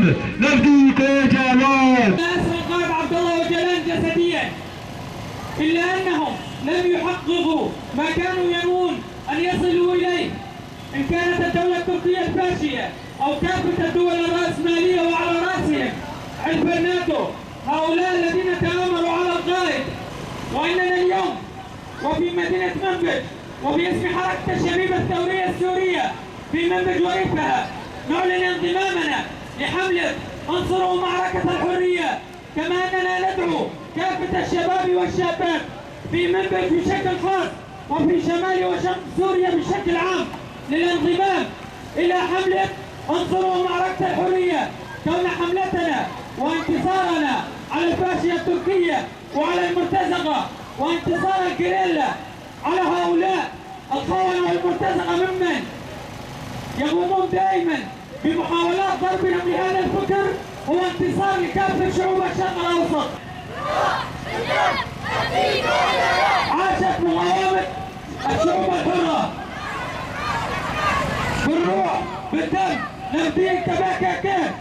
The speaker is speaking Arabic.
اليوم نفدي تجاوز. أسرى قائد عبد الله وجلان جسديا، إلا أنهم لم يحققوا ما كانوا ينوون أن يصلوا إليه. إن كانت الدولة التركية الفاشية أو كافة الدول الرأسمالية وعلى رأسهم حلف الناتو، هؤلاء الذين تآمروا على القائد. وإننا اليوم وفي مدينة منبج وباسم حركة الشبيبة الثورية السورية في منبج وريفها نعلن انضمامنا لحملة انصروا معركة الحرية، كما أننا ندعو كافة الشباب والشابات في منبج بشكل خاص وفي شمال وشرق سوريا بشكل عام للانضمام إلى حملة انصروا معركة الحرية، كون حملتنا وانتصارنا على الفاشية التركية وعلى المرتزقة وانتصار الجريلا على هؤلاء الخونة والمرتزقة ممن يقومون دائما بمحاولات ضربنا بهذا الفكر هو انتصار لكافة شعوب الشرق الأوسط. عاشت مقاومة الشعوب الحرة بالروح بالدم، نفديك تباكى كيف